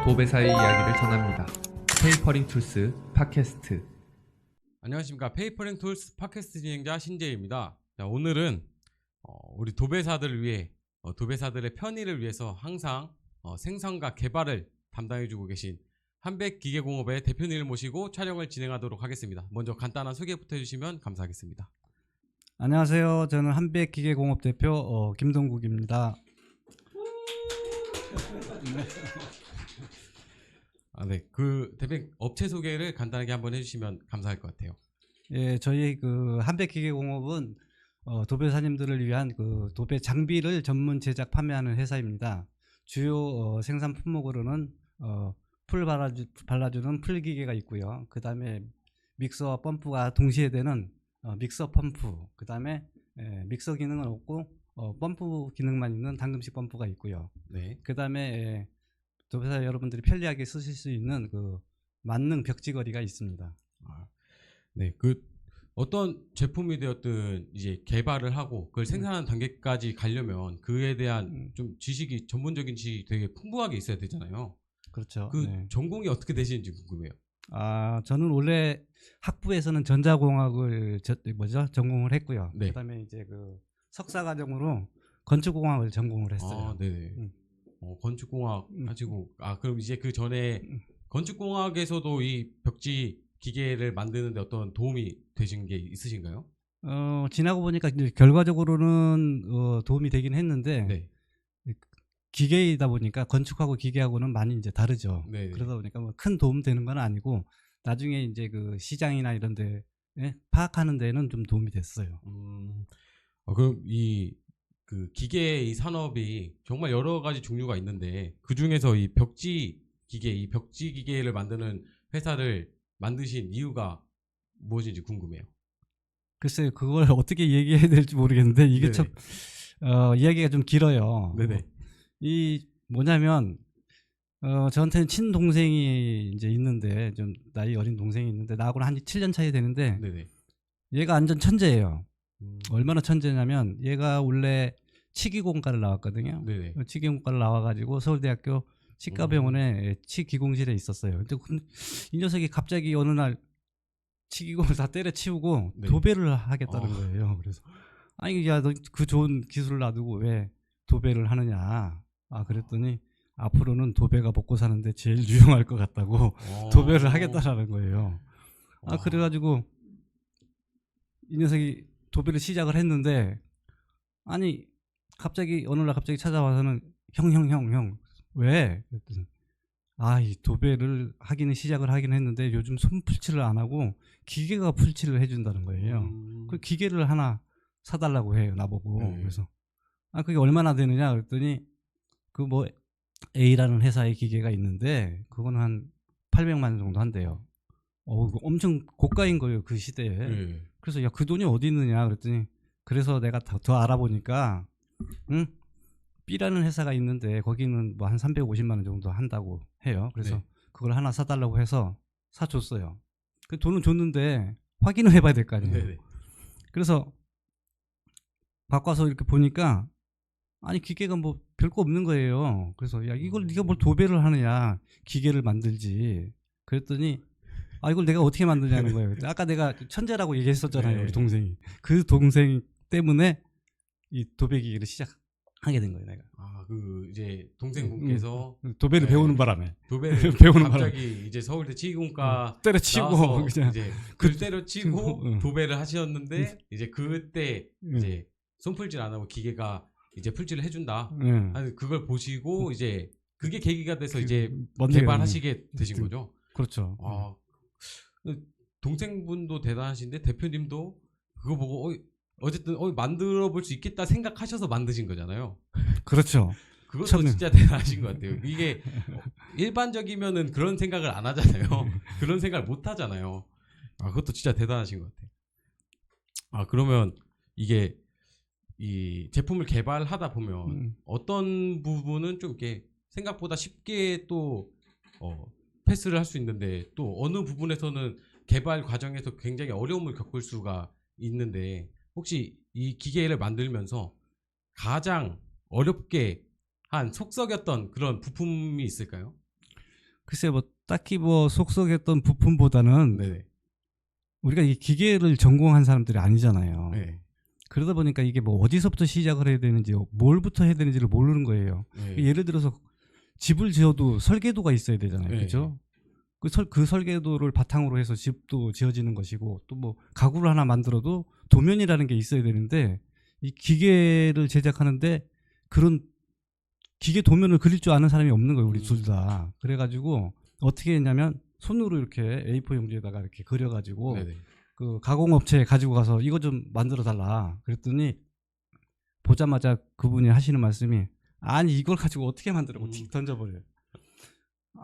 도배사의 이야기를 전합니다. 페이퍼링 툴스 팟캐스트. 안녕하십니까. 페이퍼링 툴스 팟캐스트 진행자 신재입니다. 자, 오늘은 우리 도배사들을 위해 도배사들의 편의를 위해서 항상 생산과 개발을 담당해주고 계신 한백기계공업의 대표님을 모시고 촬영을 진행하도록 하겠습니다. 먼저 간단한 소개부터 해주시면 감사하겠습니다. 안녕하세요. 저는 한백기계공업 대표 김동국입니다. 네. 그 대표님 업체 소개를 간단하게 한번 해주시면 감사할 것 같아요. 예, 저희 그 한백기계공업은 도배사님들을 위한 그 도배 장비를 전문 제작 판매하는 회사입니다. 주요 생산 품목으로는 풀 발라주는 풀 기계가 있고요. 그 다음에 믹서와 펌프가 동시에 되는 믹서 펌프, 그 다음에 믹서 기능은 없고 펌프 기능만 있는 당금식 펌프가 있고요. 네. 그 다음에 도배사 여러분들이 편리하게 쓰실 수 있는 그 만능 벽지거리가 있습니다. 네. 그 어떤 제품이 되었든 이제 개발을 하고 그걸 생산하는 단계까지 가려면 그에 대한 좀 지식이 전문적인 지식이 되게 풍부하게 있어야 되잖아요. 그렇죠. 그 네. 전공이 어떻게 되시는지 궁금해요. 저는 원래 학부에서는 전자공학을 전공을 했고요. 네. 그다음에 이제 그 석사 과정으로 건축공학을 전공을 했어요. 네네. 건축공학 하시고 그럼 이제 그 전에 건축공학에서도 이 벽지 기계를 만드는데 어떤 도움이 되신 게 있으신가요? 지나고 보니까 이제 결과적으로는 도움이 되긴 했는데 네. 기계이다 보니까 건축하고 기계하고는 많이 이제 다르죠. 네네. 그러다 보니까 뭐 큰 도움 되는 건 아니고 나중에 이제 그 시장이나 이런 데 파악하는 데는 좀 도움이 됐어요. 그럼 그 기계 이 산업이 정말 여러 가지 종류가 있는데 그 중에서 이 벽지 기계를 만드는 회사를 만드신 이유가 무엇인지 궁금해요. 글쎄요, 그걸 어떻게 얘기해야 될지 모르겠는데 이게 네네. 참 이야기가 좀 길어요. 네네. 이 뭐냐면 저한테는 친동생이 이제 있는데 좀 나이 어린 동생이 있는데 나하고는 한 7년 차이 되는데 네네. 얘가 완전 천재예요. 얼마나 천재냐면 얘가 원래 치기공과를 나왔거든요. 네네. 치기공과를 나와가지고 서울대학교 치과병원에 치기공실에 있었어요. 근데 이 녀석이 갑자기 어느 날 치기공을 다 때려치우고 네. 도배를 하겠다는 거예요. 그래서 아니 야 너 그 좋은 기술을 놔두고 왜 도배를 하느냐. 그랬더니 앞으로는 도배가 먹고 사는데 제일 유용할 것 같다고 도배를 하겠다라는 거예요. 그래가지고 이 녀석이 도배를 시작을 했는데 아니 갑자기 어느 날 갑자기 찾아와서는 형 왜? 그랬더니 이 도배를 시작을 하긴 했는데 요즘 손풀칠을 안 하고 기계가 풀칠을 해준다는 거예요. 그 기계를 하나 사달라고 해요 나보고. 그래서 그게 얼마나 되느냐 그랬더니 그 뭐 A라는 회사의 기계가 있는데 그거는 한 800만 원 정도 한대요. 그거 엄청 고가인 거예요 그 시대에. 네. 그래서 야 그 돈이 어디 있느냐 그랬더니 그래서 내가 더 알아보니까 B라는 회사가 있는데 거기는 뭐 한 350만 원 정도 한다고 해요. 그래서 네. 그걸 하나 사달라고 해서 사줬어요. 그 돈은 줬는데 확인을 해봐야 될 거 아니에요. 네네. 그래서 바꿔서 이렇게 보니까 아니 기계가 뭐 별거 없는 거예요. 그래서 야 이걸 네가 뭘 도배를 하느냐 기계를 만들지. 그랬더니 이걸 내가 어떻게 만드냐는 거예요. 아까 내가 천재라고 얘기했었잖아요. 네. 우리 동생이. 그 동생 때문에 이 도배 기계를 시작하게 된 거예요. 내가. 그 이제 동생분께서 도배를 배우는 바람에 도배를 배우는 갑자기 이제 서울대 치기공과 때려치고 나와서 그냥 이제 그 때려치고 응. 도배를 하셨는데 이제 그때 이제 손풀질 안 하고 기계가 이제 풀질을 해준다. 아니 그걸 보시고 이제 그게 계기가 돼서 이제 개발하시게 되신 거죠. 그렇죠. 동생분도 대단하신데 대표님도 그거 보고 어쨌든 만들어 볼 수 있겠다 생각하셔서 만드신 거잖아요. 그렇죠. 그것도 진짜 대단하신 것 같아요. 이게 일반적이면은 그런 생각을 안 하잖아요. 그런 생각을 못 하잖아요. 그것도 진짜 대단하신 것 같아요. 그러면 이게 이 제품을 개발하다 보면 어떤 부분은 좀 이렇게 생각보다 쉽게 또 패스를 할 수 있는데 또 어느 부분에서는 개발 과정에서 굉장히 어려움을 겪을 수가 있는데 혹시 이 기계를 만들면서 가장 어렵게 한 속썩였던 그런 부품이 있을까요? 글쎄 뭐 딱히 뭐 속속했던 부품보다는 네네. 우리가 이 기계를 전공한 사람들이 아니잖아요. 네. 그러다 보니까 이게 뭐 어디서부터 시작을 해야 되는지 뭘부터 해야 되는지를 모르는 거예요. 네. 예를 들어서 집을 지어도 설계도가 있어야 되잖아요. 네. 그렇죠? 그 설계도를 바탕으로 해서 집도 지어지는 것이고 또 뭐 가구를 하나 만들어도 도면이라는 게 있어야 되는데 이 기계를 제작하는데 그런 기계 도면을 그릴 줄 아는 사람이 없는 거예요. 우리 둘 다. 그래가지고 어떻게 했냐면 손으로 이렇게 A4 용지에다가 이렇게 그려가지고 네네. 그 가공업체에 가지고 가서 이거 좀 만들어 달라. 그랬더니 보자마자 그분이 하시는 말씀이 아니 이걸 가지고 어떻게 만들어? 틱 던져버려요.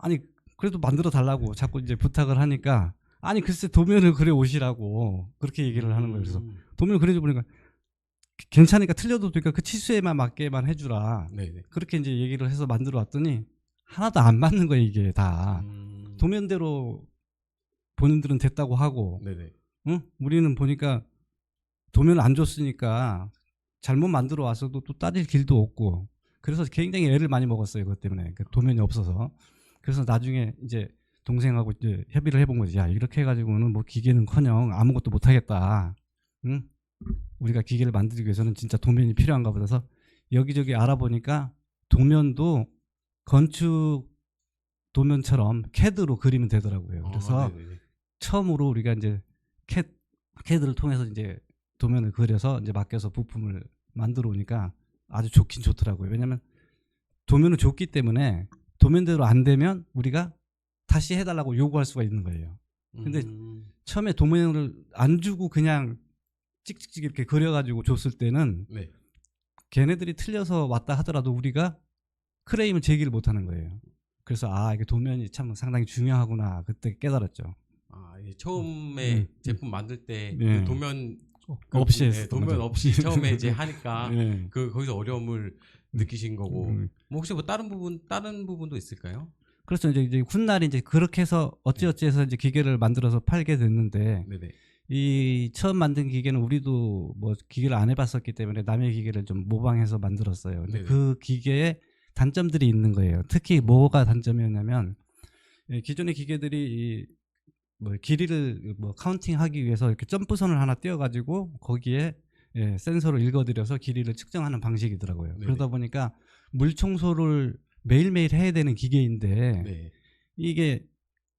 아니 그래도 만들어 달라고 자꾸 이제 부탁을 하니까 아니 글쎄 도면을 그려 오시라고 그렇게 얘기를 하는 거예요. 그래서 도면을 그려줘 보니까 괜찮으니까 틀려도 되니까 그 치수에만 맞게만 해주라. 네네. 그렇게 이제 얘기를 해서 만들어 왔더니 하나도 안 맞는 거예요. 이게 다 도면대로 본인들은 됐다고 하고 네네. 응? 우리는 보니까 도면을 안 줬으니까 잘못 만들어 왔어도 또 따질 길도 없고 그래서 굉장히 애를 많이 먹었어요. 그것 때문에 그 도면이 없어서. 그래서 나중에 이제 동생하고 이제 협의를 해본 거지. 야 이렇게 해가지고는 뭐 기계는커녕 아무것도 못 하겠다. 응? 우리가 기계를 만들기 위해서는 진짜 도면이 필요한가 보다서 여기저기 알아보니까 도면도 건축 도면처럼 CAD로 그리면 되더라고요. 그래서 처음으로 우리가 이제 CAD를 통해서 이제 도면을 그려서 이제 맡겨서 부품을 만들어 오니까 아주 좋긴 좋더라고요. 왜냐하면 도면은 좋기 때문에 도면대로 안 되면 우리가 다시 해달라고 요구할 수가 있는 거예요. 근데 처음에 도면을 안 주고 그냥 찍찍찍 이렇게 그려가지고 줬을 때는 네. 걔네들이 틀려서 왔다 하더라도 우리가 클레임을 제기를 못하는 거예요. 그래서 아 이게 도면이 참 상당히 중요하구나 그때 깨달았죠. 아 이게 처음에 제품 만들 때 네. 그 도면 없이 네, 했어. 도면 없이 처음에 이제 하니까 네. 그 거기서 어려움을 느끼신 거고 뭐 혹시 뭐 다른 부분도 있을까요? 그렇죠. 이제 훗날에 이제 그렇게 해서 어찌어찌해서 이제 기계를 만들어서 팔게 됐는데 네네. 이 처음 만든 기계는 우리도 뭐 기계를 안 해봤었기 때문에 남의 기계를 좀 모방해서 만들었어요. 근데 네네. 그 기계에 단점들이 있는 거예요. 특히 뭐가 단점이었냐면 기존의 기계들이 뭐 길이를 뭐 카운팅하기 위해서 이렇게 점프선을 하나 띄워가지고 거기에 센서를 읽어들여서 길이를 측정하는 방식이더라고요. 네네. 그러다 보니까 물 청소를 매일매일 해야 되는 기계인데 네. 이게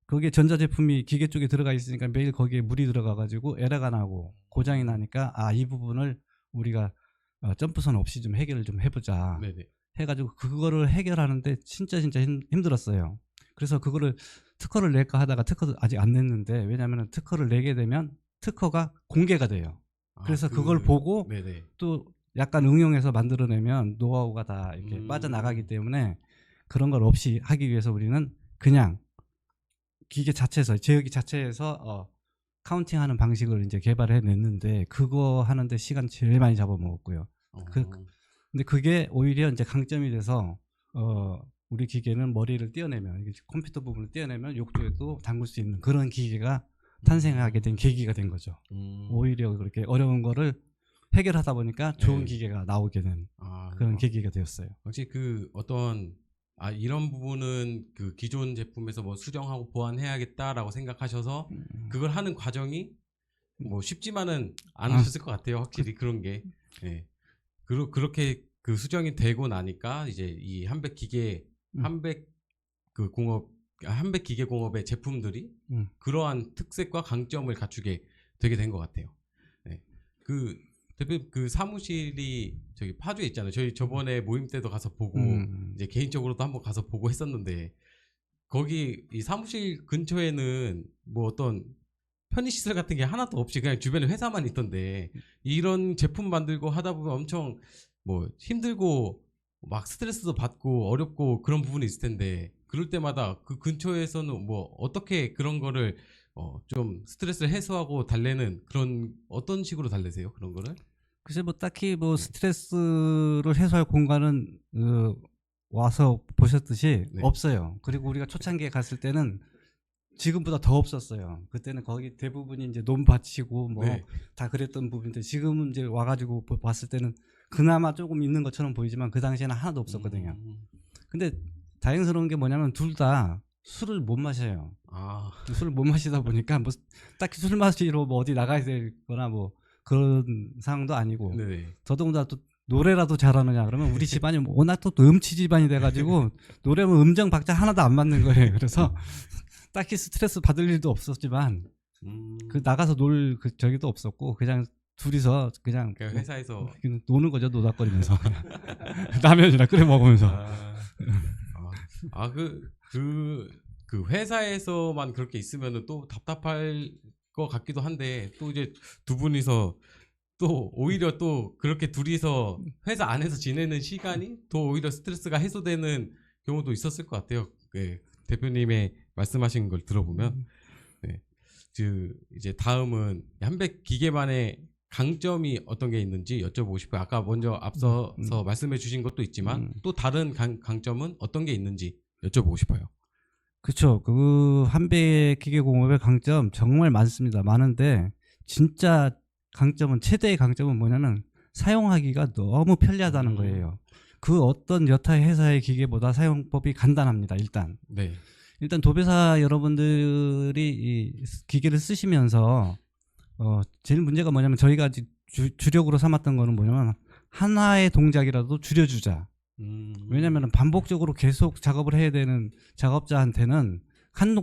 거기에 전자제품이 기계 쪽에 들어가 있으니까 매일 거기에 물이 들어가가지고 에러가 나고 고장이 나니까 아 이 부분을 우리가 점프선 없이 좀 해결을 좀 해보자 네네. 해가지고 그거를 해결하는데 진짜 힘들었어요. 그래서 그거를 특허를 낼까 하다가 특허도 아직 안 냈는데 왜냐하면 특허를 내게 되면 특허가 공개가 돼요. 그래서 그걸 보고 네네. 또 약간 응용해서 만들어내면 노하우가 다 이렇게 빠져나가기 때문에 그런 걸 없이 하기 위해서 우리는 그냥 기계 자체에서 제어기 자체에서 카운팅하는 방식을 이제 개발해 냈는데 그거 하는데 시간 제일 많이 잡아먹었고요. 근데 그게 오히려 이제 강점이 돼서 우리 기계는 머리를 떼어내면 컴퓨터 부분을 떼어내면 욕조에도 담글 수 있는 그런 기계가 탄생하게 된 계기가 된 거죠. 오히려 그렇게 어려운 거를 해결하다 보니까 좋은 네. 기계가 나오게 된 그런 계기가 되었어요. 혹시 그 어떤 이런 부분은 그 기존 제품에서 뭐 수정하고 보완해야겠다라고 생각하셔서 그걸 하는 과정이 뭐 쉽지만은 않으셨을 것 같아요. 확실히 그런 게. 예. 그렇게 그 수정이 되고 나니까 이제 이 한백 기계 한백 기계 공업의 제품들이 그러한 특색과 강점을 갖추게 되게 된 것 같아요. 네. 그 대표님 그 사무실이 저기 파주에 있잖아요. 저희 저번에 모임 때도 가서 보고 이제 개인적으로도 한번 가서 보고 했었는데 거기 이 사무실 근처에는 뭐 어떤 편의시설 같은 게 하나도 없이 그냥 주변에 회사만 있던데 이런 제품 만들고 하다 보면 엄청 뭐 힘들고 막 스트레스도 받고 어렵고 그런 부분이 있을 텐데 그럴 때마다 그 근처에서는 뭐 어떻게 그런 거를 좀 스트레스를 해소하고 달래는 그런 어떤 식으로 달래세요? 그런 거를? 글쎄 뭐 딱히 뭐 스트레스를 해소할 공간은 와서 보셨듯이 네. 없어요. 그리고 우리가 초창기에 갔을 때는 지금보다 더 없었어요. 그때는 거기 대부분이 이제 논밭이고 뭐 다 그랬던 부분인데 지금은 이제 와가지고 봤을 때는 그나마 조금 있는 것처럼 보이지만 그 당시에는 하나도 없었거든요. 근데 다행스러운 게 뭐냐면 둘 다 술을 못 마셔요. 아, 술을 못 마시다 보니까 뭐 딱히 술 마시러 뭐 어디 나가야 되거나 뭐 그런 상황도 아니고 네네. 더더군다나 또 노래라도 잘하느냐 그러면 우리 집안이 뭐 워낙 또 음치 집안이 돼가지고 노래면 음정 박자 하나도 안 맞는 거예요. 그래서 딱히 스트레스 받을 일도 없었지만 그 나가서 놀 그 저기도 없었고 그냥 둘이서 그냥 그 회사에서 그냥 노는 거죠. 노닥거리면서 라면이나 끓여 먹으면서. 그 회사에서만 그렇게 있으면은 또 답답할 것 같기도 한데 또 이제 두 분이서 또 오히려 또 그렇게 둘이서 회사 안에서 지내는 시간이 더 오히려 스트레스가 해소되는 경우도 있었을 것 같아요. 네, 대표님의 말씀하신 걸 들어보면 네, 이제 다음은 한백 기계만의 강점이 어떤 게 있는지 여쭤보고 싶어요. 아까 먼저 앞서서 말씀해 주신 것도 있지만 또 다른 강점은 어떤 게 있는지 여쭤보고 싶어요. 그렇죠. 그 한배 기계공업의 강점 정말 많습니다. 많은데 진짜 강점은 최대의 강점은 뭐냐면 사용하기가 너무 편리하다는 거예요. 그 어떤 여타 회사의 기계보다 사용법이 간단합니다. 네. 일단 도배사 여러분들이 이 기계를 쓰시면서 제일 문제가 뭐냐면 저희가 주력으로 삼았던 거는 뭐냐면 하나의 동작이라도 줄여주자. 왜냐하면 반복적으로 계속 작업을 해야 되는 작업자한테는 한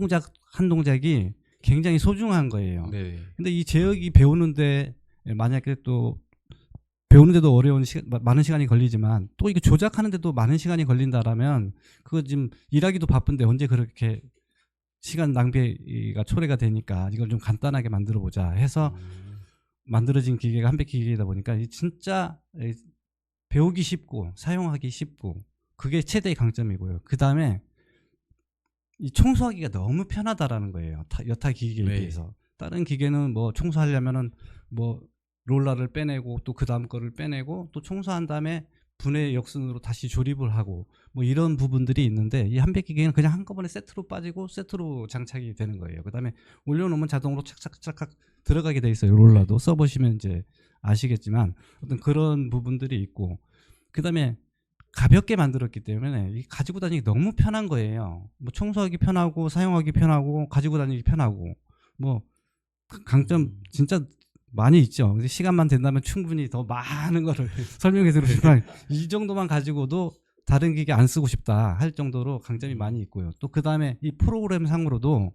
동작이 굉장히 소중한 거예요. 네. 근데 이 제어기 배우는데 만약에 또 배우는데도 어려운 많은 시간이 걸리지만 또 이거 조작하는데도 많은 시간이 걸린다라면 그거 지금 일하기도 바쁜데 언제 그렇게 시간 낭비가 초래가 되니까 이걸 좀 간단하게 만들어 보자 해서 만들어진 기계가 한백 기계이다 보니까 진짜 배우기 쉽고 사용하기 쉽고 그게 최대의 강점이고요. 그 다음에 이 청소하기가 너무 편하다라는 거예요. 여타 기계에 네. 비해서. 다른 기계는 뭐 청소하려면은 뭐 롤러를 빼내고 또 그 다음 거를 빼내고 또 청소한 다음에 분해 역순으로 다시 조립을 하고 뭐 이런 부분들이 있는데 이 한백 기계는 그냥 한꺼번에 세트로 빠지고 세트로 장착이 되는 거예요. 그 다음에 올려놓으면 자동으로 착착착착 들어가게 돼 있어요. 롤러도 써보시면 이제 아시겠지만 어떤 그런 부분들이 있고 그 다음에 가볍게 만들었기 때문에 가지고 다니기 너무 편한 거예요. 뭐 청소하기 편하고 사용하기 편하고 가지고 다니기 편하고 뭐 강점 진짜 많이 있죠. 시간만 된다면 충분히 더 많은 거를 설명해 드리고 싶지만 이 정도만 가지고도 다른 기계 안 쓰고 싶다 할 정도로 강점이 많이 있고요. 또 그 다음에 이 프로그램 상으로도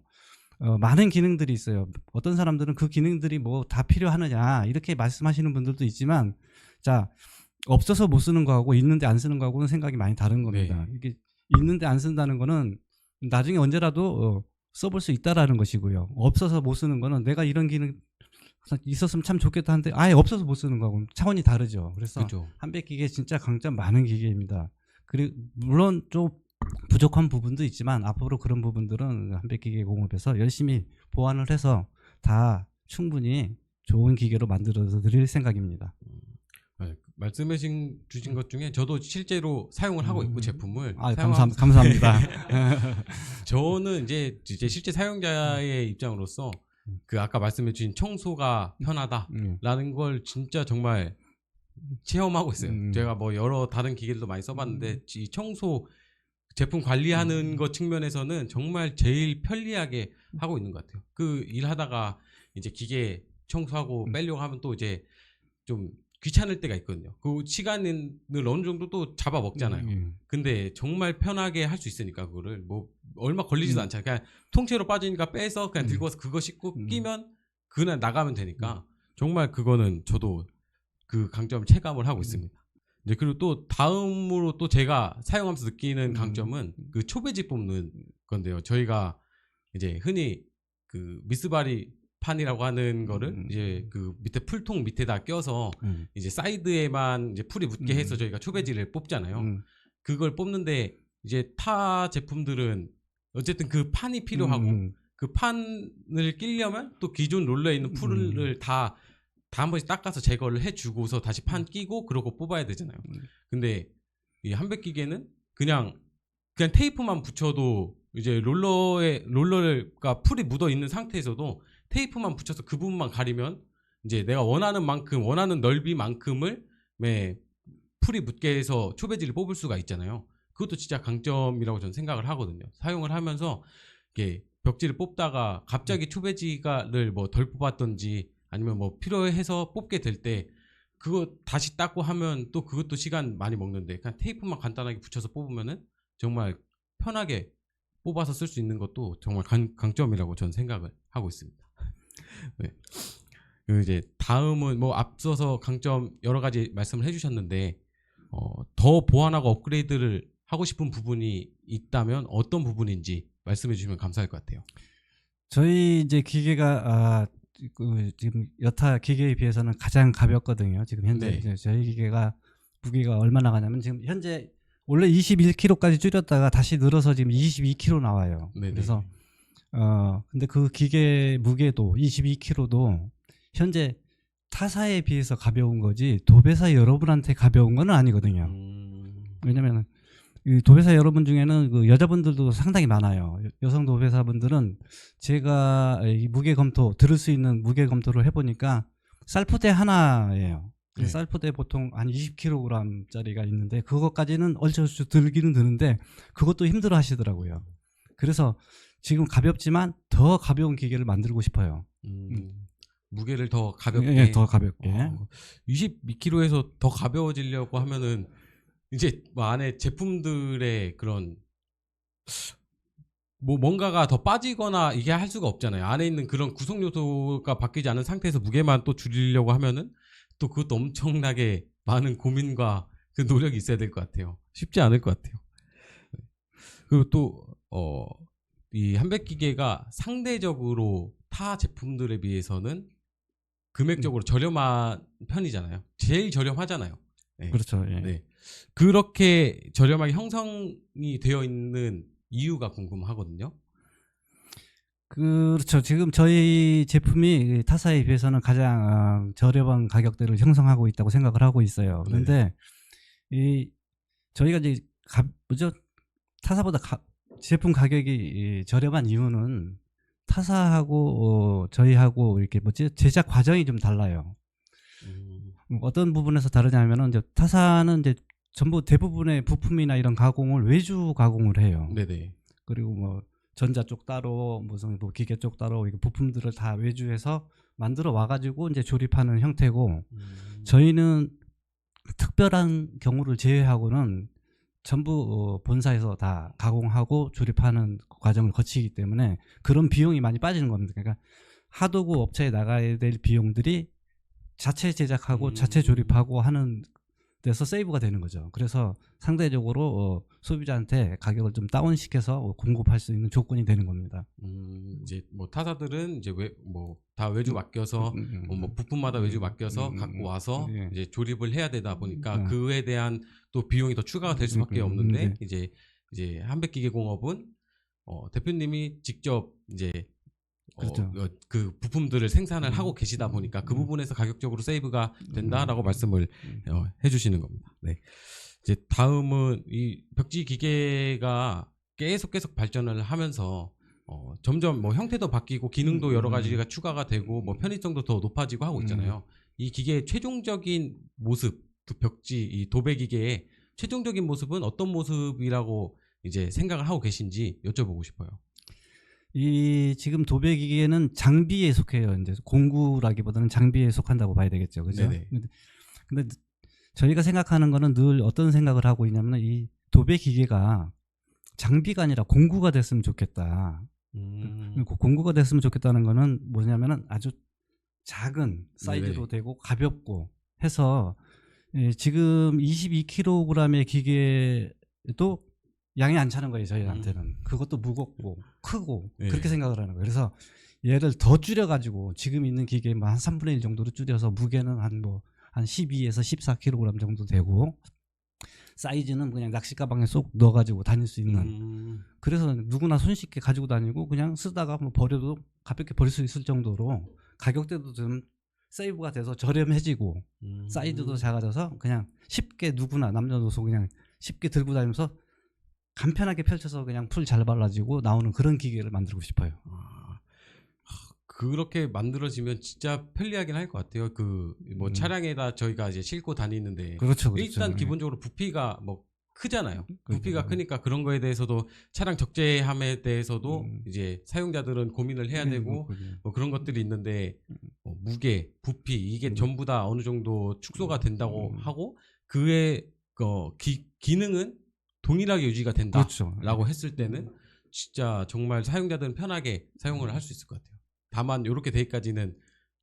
많은 기능들이 있어요. 어떤 사람들은 그 기능들이 뭐 다 필요하느냐 이렇게 말씀하시는 분들도 있지만 자 없어서 못 쓰는 거하고 있는데 안 쓰는 거하고는 생각이 많이 다른 겁니다. 네. 이게 있는데 안 쓴다는 거는 나중에 언제라도 써볼 수 있다라는 것이고요. 없어서 못 쓰는 거는 내가 이런 기능 있었으면 참 좋겠다 하는데 아예 없어서 못 쓰는 거하고는 차원이 다르죠. 그래서 그렇죠. 한백 기계 진짜 강점 많은 기계입니다. 그리고 물론 좀 부족한 부분도 있지만 앞으로 그런 부분들은 한백 기계 공업에서 열심히 보완을 해서 다 충분히 좋은 기계로 만들어서 드릴 생각입니다. 네, 말씀해 주신 것 중에 저도 실제로 사용을 하고 있고 제품을 감사합니다. 저는 이제 실제 사용자의 입장으로서 그 아까 말씀해 주신 청소가 편하다라는 걸 진짜 정말 체험하고 있어요. 제가 뭐 여러 다른 기계들도 많이 써봤는데 이 청소 제품 관리하는 것 측면에서는 정말 제일 편리하게 하고 있는 것 같아요. 그 일하다가 이제 기계 청소하고 빼려고 하면 또 이제 좀 귀찮을 때가 있거든요. 그 시간을 어느 정도 또 잡아 먹잖아요. 근데 정말 편하게 할 수 있으니까 그거를 뭐 얼마 걸리지도 않잖아요. 그냥 통째로 빠지니까 빼서 그냥 들고 와서 그거 씻고 끼면 그날 나가면 되니까 정말 그거는 저도 그 강점을 체감을 하고 있습니다. 이제 그리고 또 다음으로 또 제가 사용하면서 느끼는 강점은 그 초배지 뽑는 건데요. 저희가 이제 흔히 그 미스바리 판이라고 하는 거를 이제 그 밑에 풀통 밑에다 껴서 이제 사이드에만 이제 풀이 붙게 해서 저희가 초배지를 뽑잖아요. 그걸 뽑는데 이제 타 제품들은 어쨌든 그 판이 필요하고 그 판을 끼려면 또 기존 롤러에 있는 풀을 다 한 번씩 닦아서 제거를 해주고서 다시 판 끼고 그러고 뽑아야 되잖아요. 근데 이 한백 기계는 그냥 테이프만 붙여도 이제 롤러가 풀이 묻어 있는 상태에서도 테이프만 붙여서 그 부분만 가리면 이제 내가 원하는 만큼 원하는 넓이만큼을 풀이 묻게 해서 초배지를 뽑을 수가 있잖아요. 그것도 진짜 강점이라고 저는 생각을 하거든요. 사용을 하면서 이게 벽지를 뽑다가 갑자기 투배지가를 뭐 덜 뽑았던지 아니면 뭐 필요해서 뽑게 될 때 그거 다시 닦고 하면 또 그것도 시간 많이 먹는데 그냥 테이프만 간단하게 붙여서 뽑으면은 정말 편하게 뽑아서 쓸 수 있는 것도 정말 강점이라고 저는 생각을 하고 있습니다. 네. 그리고 이제 다음은 뭐 앞서서 강점 여러 가지 말씀을 해주셨는데 더 보완하고 업그레이드를 하고 싶은 부분이 있다면 어떤 부분인지 말씀해 주시면 감사할 것 같아요. 저희 이제 기계가 지금 여타 기계에 비해서는 가장 가볍거든요. 지금 현재 네. 이제 저희 기계가 무게가 얼마나 가냐면 지금 현재 원래 21kg까지 줄였다가 다시 늘어서 지금 22kg 나와요. 네네. 그래서 근데 그 기계 무게도 22kg도 현재 타사에 비해서 가벼운 거지 도배사 여러분한테 가벼운 건 아니거든요. 왜냐면 이 도배사 여러분 중에는 그 여자분들도 상당히 많아요. 여성 도배사분들은 제가 이 무게 검토 들을 수 있는 무게 검토를 해보니까 쌀포대 하나예요. 네. 쌀포대 보통 한 20kg짜리가 있는데 그것까지는 얼추 들기는 드는데 그것도 힘들어 하시더라고요. 그래서 지금 가볍지만 더 가벼운 기계를 만들고 싶어요. 무게를 더 가볍게. 예, 더 가볍게. 22kg에서 더 가벼워지려고 하면은 이제 뭐 안에 제품들의 그런 뭐 뭔가가 더 빠지거나 이게 할 수가 없잖아요. 안에 있는 그런 구성 요소가 바뀌지 않은 상태에서 무게만 또 줄이려고 하면은 또 그것도 엄청나게 많은 고민과 그 노력이 있어야 될 것 같아요. 쉽지 않을 것 같아요. 그리고 또 이 한백 기계가 상대적으로 타 제품들에 비해서는 금액적으로 저렴한 편이잖아요. 제일 저렴하잖아요. 네. 그렇죠. 예. 네. 그렇게 저렴하게 형성이 되어 있는 이유가 궁금하거든요. 그렇죠. 지금 저희 제품이 타사에 비해서는 가장 저렴한 가격대를 형성하고 있다고 생각을 하고 있어요. 그런데 이 저희가 이제 타사보다 제품 가격이 저렴한 이유는 타사하고 저희하고 이렇게 제작 과정이 좀 달라요. 어떤 부분에서 다르냐면은 이제 타사는 이제 전부 대부분의 부품이나 이런 가공을 외주 가공을 해요. 네네. 그리고 뭐 전자 쪽 따로 무슨 뭐 기계 쪽 따로 이거 부품들을 다 외주해서 만들어 와가지고 이제 조립하는 형태고 저희는 특별한 경우를 제외하고는 전부 본사에서 다 가공하고 조립하는 과정을 거치기 때문에 그런 비용이 많이 빠지는 겁니다. 그러니까 하도구 업체에 나가야 될 비용들이 자체 제작하고 자체 조립하고 하는 데서 세이브가 되는 거죠. 그래서 상대적으로 소비자한테 가격을 좀 다운시켜서 공급할 수 있는 조건이 되는 겁니다. 이제 뭐 타사들은 이제 다 외주 맡겨서 뭐 부품마다 외주 맡겨서 갖고 와서 예. 이제 조립을 해야 되다 보니까 그에 대한 또 비용이 더 추가가 될 수밖에 없는데 이제 한백기계공업은 대표님이 직접 이제 그렇죠. 그 부품들을 생산을 하고 계시다 보니까 그 부분에서 가격적으로 세이브가 된다라고 말씀을 해주시는 겁니다. 네. 이제 다음은 이 벽지 기계가 계속 발전을 하면서 점점 뭐 형태도 바뀌고 기능도 여러 가지가 추가가 되고 뭐 편의성도 더 높아지고 하고 있잖아요. 이 기계의 최종적인 모습, 벽지 이 도배 기계의 최종적인 모습은 어떤 모습이라고 이제 생각을 하고 계신지 여쭤보고 싶어요. 이 지금 도배 기계는 장비에 속해요. 이제 공구라기보다는 장비에 속한다고 봐야 되겠죠. 그죠? 네네. 근데 저희가 생각하는 거는 늘 어떤 생각을 하고 있냐면 이 도배 기계가 장비가 아니라 공구가 됐으면 좋겠다. 공구가 됐으면 좋겠다는 거는 뭐냐면은 아주 작은 사이즈로 네네. 되고 가볍고 해서 지금 22kg의 기계도 양이 안 차는 거예요. 저희한테는. 그것도 무겁고 크고 네. 그렇게 생각을 하는 거예요. 그래서 얘를 더 줄여가지고 지금 있는 기계 한 3분의 1 정도로 줄여서 무게는 한 12에서 14kg 정도 되고 사이즈는 그냥 낚시 가방에 쏙 넣어가지고 다닐 수 있는. 그래서 누구나 손쉽게 가지고 다니고 그냥 쓰다가 뭐 버려도 가볍게 버릴 수 있을 정도로 가격대도 좀 세이브가 돼서 저렴해지고 사이즈도 작아져서 그냥 쉽게 누구나 남녀노소 그냥 쉽게 들고 다니면서 간편하게 펼쳐서 그냥 풀 잘 발라지고 나오는 그런 기계를 만들고 싶어요. 그렇게 만들어지면 진짜 편리하긴 할 것 같아요. 그 뭐 차량에다 저희가 이제 싣고 다니는데 그렇죠. 일단 기본적으로 부피가 뭐 크잖아요. 부피가 그렇죠. 크니까 그런 거에 대해서도 차량 적재함에 대해서도 음. 이제 사용자들은 고민을 해야 되고 뭐 그런 것들이 있는데 뭐 무게, 부피 이게 전부 다 어느 정도 축소가 된다고 하고 그의 기능은 동일하게 유지가 된다라고 그렇죠. 했을 때는 진짜 정말 사용자들은 편하게 사용을 할 수 있을 것 같아요. 다만 이렇게 되기까지는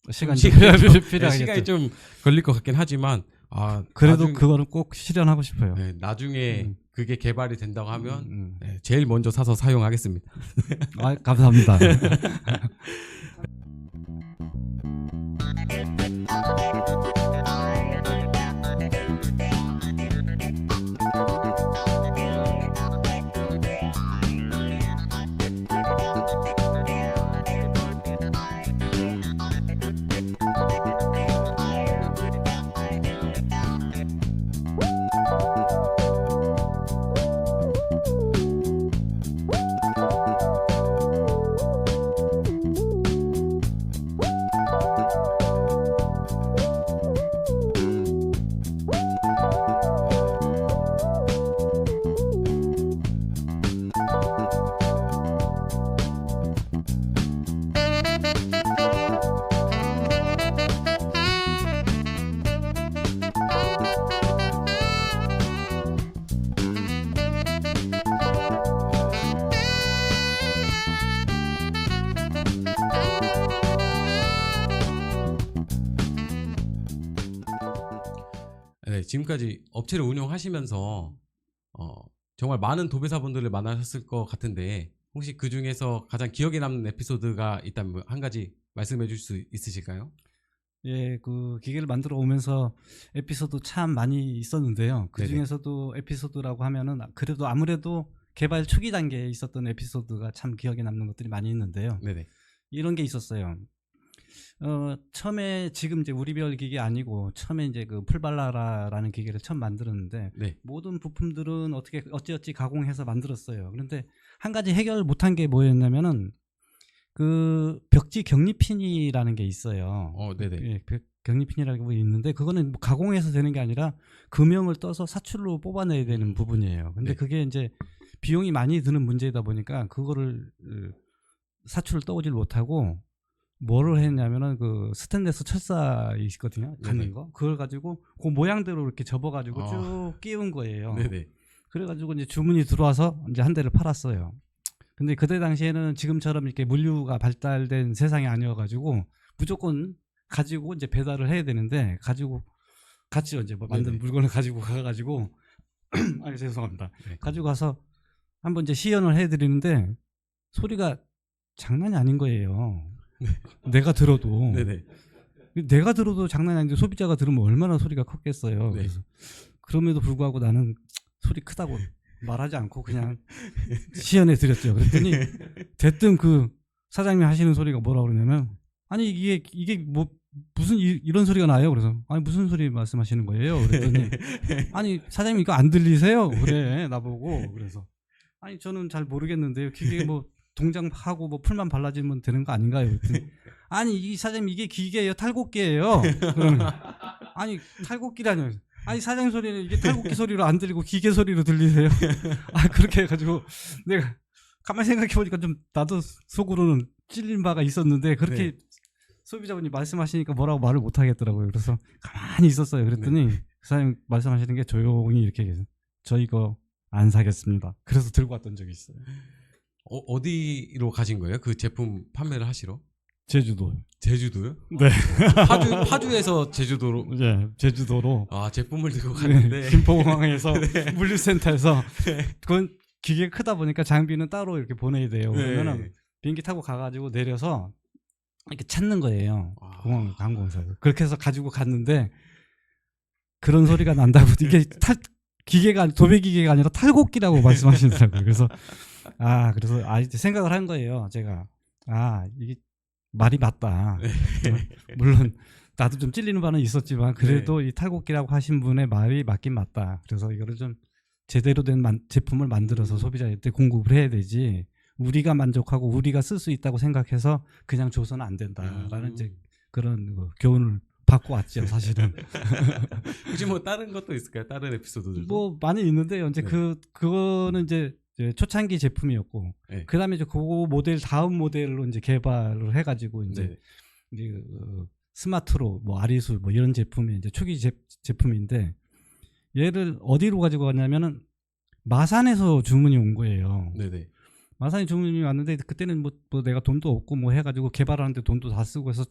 시간이 시간이 필요하겠죠. 좀 걸릴 것 같긴 하지만 그래도 그거는 꼭 실현하고 싶어요. 나중에 그게 개발이 된다고 하면 음. 제일 먼저 사서 사용하겠습니다. 감사합니다. 네, 지금까지 업체를 운영하시면서 정말 많은 도배사분들을 만나셨을 것 같은데 혹시 그 중에서 가장 기억에 남는 에피소드가 있다면 한 가지 말씀해 줄 수 있으실까요? 예, 그 기계를 만들어 오면서 에피소드 참 많이 있었는데요. 그 네네. 중에서도 에피소드라고 하면은 그래도 아무래도 개발 초기 단계에 있었던 에피소드가 참 기억에 남는 것들이 많이 있는데요. 네네. 이런 게 있었어요. 처음에 지금 이제 우리별 기계 아니고 처음에 이제 그 풀발라라라는 기계를 처음 만들었는데 네. 모든 부품들은 어찌어찌 가공해서 만들었어요. 그런데 한 가지 해결 못한 게 뭐였냐면은 그 벽지 격리핀이라는 게 있어요. 네네. 예, 격리핀이라는 게 있는데 그거는 뭐 가공해서 되는 게 아니라 금형을 떠서 사출로 뽑아내야 되는 부분이에요. 근데 네. 그게 이제 비용이 많이 드는 문제이다 보니까 그거를 사출을 떠오질 못하고 뭐를 했냐면은 그 스테인레스 철사 있거든요. 네네. 가는 거. 그걸 가지고 그 모양대로 이렇게 접어가지고 아. 쭉 끼운 거예요. 네네. 그래가지고 이제 주문이 들어와서 이제 한 대를 팔았어요. 근데 그때 당시에는 지금처럼 이렇게 물류가 발달된 세상이 아니어가지고 무조건 가지고 이제 배달을 해야 되는데 가지고 같이 이제 뭐 만든 네네. 물건을 가지고 가가지고 아니 죄송합니다. 네. 가지고 가서 한번 이제 시연을 해드리는데 소리가 장난이 아닌 거예요. 내가 들어도 네네. 내가 들어도 장난이 아닌데 소비자가 들으면 얼마나 소리가 컸겠어요. 네. 그래서 그럼에도 불구하고 나는 소리 크다고 말하지 않고 그냥 시연해 드렸죠. 그랬더니 대뜸 그 사장님이 하시는 소리가 뭐라 그러냐면 아니 이게 뭐 무슨 이런 소리가 나요. 그래서 아니 무슨 소리 말씀하시는 거예요. 그랬더니 아니 사장님 이거 안 들리세요? 그래 나보고. 그래서 아니 저는 잘 모르겠는데요. 기계 뭐 동작하고 뭐 풀만 발라지면 되는 거 아닌가요? 그랬더니 아니 이 사장님 이게 기계예요, 탈곡기예요. 그러면 아니 탈곡기라뇨. 아니 사장님 소리는 이게 탈곡기 소리로 안 들리고 기계 소리로 들리세요? 그렇게 해가지고 내가 가만히 생각해 보니까 좀 나도 속으로는 찔린 바가 있었는데 그렇게 네. 소비자분이 말씀하시니까 뭐라고 말을 못 하겠더라고요. 그래서 가만히 있었어요. 그랬더니 그 사장님 말씀하시는 게 조용히 이렇게 계세요. 저 이거 안 사겠습니다. 그래서 들고 왔던 적이 있어요. 어디로 가신 거예요? 그 제품 판매를 하시러? 제주도. 제주도요? 네. 파주에서 제주도로. 네, 제주도로. 제품을 들고 갔는데. 김포공항에서 물류센터에서 그건 기계 크다 보니까 장비는 따로 이렇게 보내야 돼요. 그러면은 비행기 타고 가가지고 내려서 이렇게 찾는 거예요. 공항 항공사에서. 그렇게 해서 가지고 갔는데 그런 소리가 난다고 이게 기계가 도배 기계가 아니라 탈곡기라고 말씀하시더라고요. 그래서 이제 생각을 한 거예요. 제가 이게 말이 맞다. 물론 나도 좀 찔리는 바는 있었지만 그래도 이 탈곡기라고 하신 분의 말이 맞긴 맞다. 그래서 이거를 좀 제대로 된 제품을 만들어서 소비자한테 공급을 해야 되지. 우리가 만족하고 우리가 쓸 수 있다고 생각해서 그냥 줘서는 안 된다라는 이제 그런 교훈을 바꿔왔죠 사실은. 혹시 뭐 다른 것도 있을까요? 다른 에피소드들도? 뭐 많이 있는데요. 이제 네. 그거는 이제 초창기 제품이었고, 네. 그다음에 이제 그 모델 다음 모델로 이제 개발을 해가지고 이제 네. 스마트로 뭐 아리수 뭐 이런 제품이 이제 초기 제품인데 얘를 어디로 가지고 갔냐면은 마산에서 주문이 온 거예요. 네네. 마산에 주문이 왔는데 그때는 뭐 내가 돈도 없고 뭐 해가지고 개발하는데 돈도 다 쓰고 해서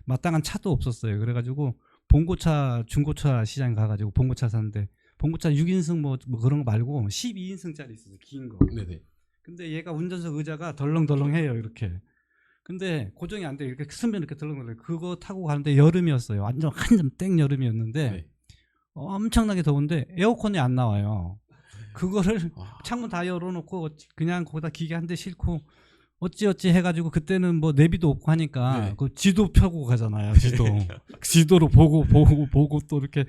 마땅한 차도 없었어요. 그래가지고 봉고차 중고차 시장 가가지고 봉고차 샀는데 봉고차 6인승 뭐 그런 거 말고 12인승짜리 있어서 긴 거. 네네. 근데 얘가 운전석 의자가 덜렁덜렁해요 이렇게. 근데 고정이 안 돼. 이렇게 쓰면 이렇게 덜렁덜렁. 그거 타고 가는데 여름이었어요. 완전 한점 땡 여름이었는데 네. 엄청나게 더운데 에어컨이 안 나와요. 그거를 아. 창문 다 열어놓고 그냥 거기다 기계 한 대 싣고 어찌어찌 해가지고 그때는 뭐 내비도 없고 하니까 네. 그 지도 펴고 가잖아요. 지도로 보고 또 이렇게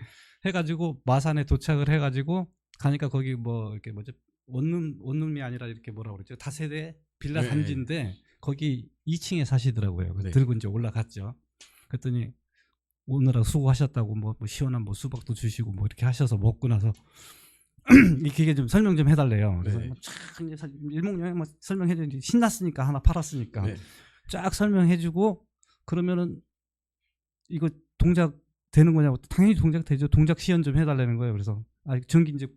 해가지고 마산에 도착을 해가지고 가니까 거기 뭐 이렇게 뭐지 원룸이 아니라 이렇게 뭐라 그러죠? 다세대 빌라 네. 단지인데 거기 2층에 사시더라고요. 그래서 네. 들고 이제 올라갔죠. 그랬더니 오느라 수고하셨다고 뭐 시원한 뭐 수박도 주시고 뭐 이렇게 하셔서 먹고 나서 이 기계 좀 설명 좀 해달래요. 그래서 네. 뭐 쫙 이제 일목요연히 뭐 설명해주니 신났으니까 하나 팔았으니까 네. 쫙 설명해주고 그러면은 이거 동작 되는 거냐고 당연히 동작 되죠. 동작 시연 좀 해달라는 거예요. 그래서 전기 이제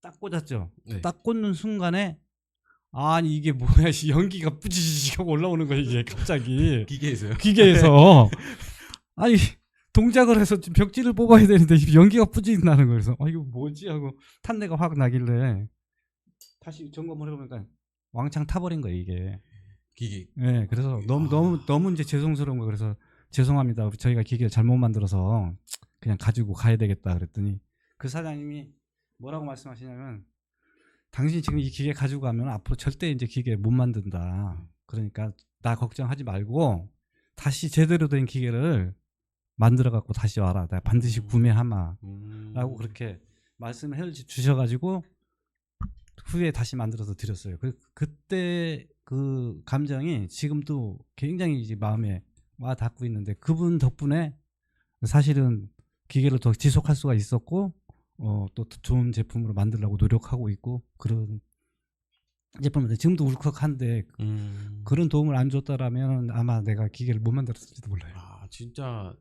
딱 꽂았죠. 네. 딱 꽂는 순간에 아니 이게 뭐야 연기가 뿌지직 하고 올라오는 거예요. 이게 갑자기 기계에서요? 기계에서 아니 동작을 해서 지금 벽지를 뽑아야 되는데 연기가 뿌지직 나는 거예요. 그래서 이거 뭐지 하고 탄내가 확 나길래 다시 점검을 해보니까 왕창 타버린 거예요 이게. 기계. 네, 그래서 너무 이제 죄송스러운 거예요. 그래서 죄송합니다. 저희가 기계를 잘못 만들어서 그냥 가지고 가야 되겠다 그랬더니 그 사장님이 뭐라고 말씀하시냐면 당신이 지금 이 기계 가지고 가면 앞으로 절대 이제 기계 못 만든다. 그러니까 나 걱정하지 말고 다시 제대로 된 기계를 만들어 갖고 다시 와라. 내가 반드시 구매하마. 라고 그렇게 말씀을 해 주셔가지고 후에 다시 만들어서 드렸어요. 그때 그 감정이 지금도 굉장히 이제 마음에 와 닿고 있는데 그분 덕분에 사실은 기계를 더 지속할 수가 있었고 또 좋은 제품으로 만들려고 노력하고 있고 그런 제품인데 지금도 울컥한데 그런 도움을 안 줬다라면 아마 내가 기계를 못 만들었을지도 몰라요. 아 진짜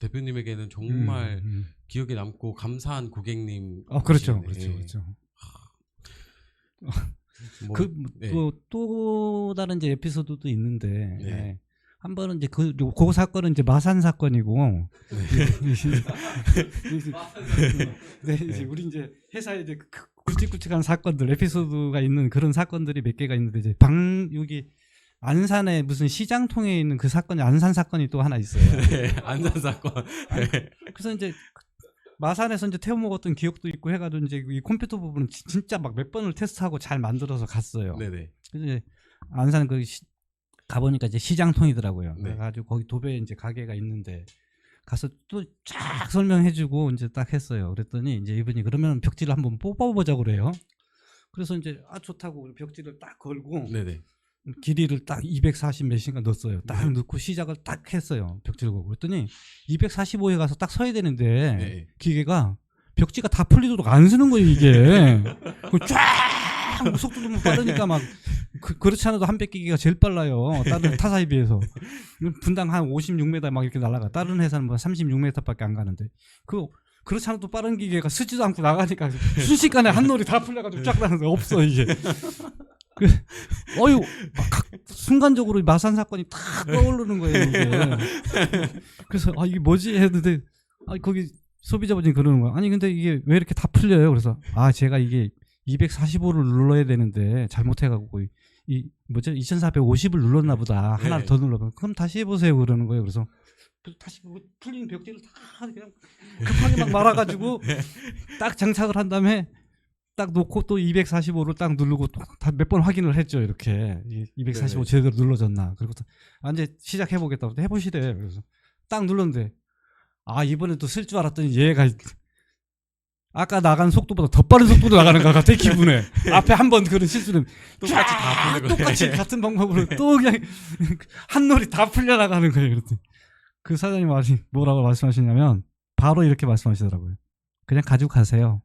대표님에게는 정말 기억에 남고 감사한 고객님. 그렇죠. 뭐, 네. 또 다른 이제 에피소드도 있는데 네. 한 번은 이제 그 사건은 이제 마산 사건이고 네, 이제 우리 이제 회사에 이제 굵직굵직한 사건들 에피소드가 있는 그런 사건들이 몇 개가 있는데 이제 여기 안산에 무슨 시장통에 있는 그 사건이 안산 사건이 또 하나 있어요. 네, 안산 사건. 네. 그래서 이제 마산에서 이제 태워 먹었던 기억도 있고 해가지고 이제 이 컴퓨터 부분은 진짜 막 몇 번을 테스트하고 잘 만들어서 갔어요. 네네. 그래서 이제 안산 가보니까 이제 시장통이더라고요. 네. 그래가지고 거기 도배에 이제 가게가 있는데 가서 또 쫙 설명해주고 이제 딱 했어요. 그랬더니 이제 이분이 그러면 벽지를 한번 뽑아보자 그래요. 그래서 이제 좋다고 벽지를 딱 걸고 네네. 길이를 딱 240 몇인가 넣었어요. 딱 넣고 시작을 딱 했어요. 벽지를 걸고 그랬더니 245에 가서 딱 서야 되는데 네. 기계가 벽지가 다 풀리도록 안 쓰는 거예요 이게. 쫙 속도 너무 빠르니까 막 그렇지 않아도 한 뺏기기가 제일 빨라요. 다른 타사에 비해서. 분당 한 56m 막 이렇게 날아가. 다른 회사는 뭐 36m밖에 안 가는데 그렇지 않아도 빠른 기계가 쓰지도 않고 나가니까 순식간에 한 놀이 다 풀려가지고 쫙 나가서 없어 이게. 순간적으로 마산 사건이 탁 떠오르는 거예요 이게. 그래서 이게 뭐지 했는데 거기 소비자분이 그러는 거야. 아니 근데 이게 왜 이렇게 다 풀려요? 그래서 제가 이게 245를 눌러야 되는데 잘못해가지고 이 뭐죠 2450을 눌렀나 보다. 하나를 더 눌러봐. 그럼 다시 해보세요 그러는 거예요. 그래서 다시 풀린 벽지를 다 그냥 급하게 막 말아가지고 딱 장착을 한 다음에 딱 놓고 또 245를 딱 누르고 다 몇 번 확인을 했죠. 이렇게 245 제대로 눌러졌나. 그리고 이제 시작해보겠다고 해보시래. 그래서 딱 눌렀는데 이번에 또 쓸 줄 알았더니 얘가 아까 나간 속도보다 더 빠른 속도로 나가는 것 같아 기분에. 앞에 한 번 그런 실수는 똑같이 같은 방법으로 또 그냥 한 놀이 다 풀려나가는 거예요. 그랬더니 그 사장님 뭐라고 말씀하시냐면 바로 이렇게 말씀하시더라고요. 그냥 가지고 가세요.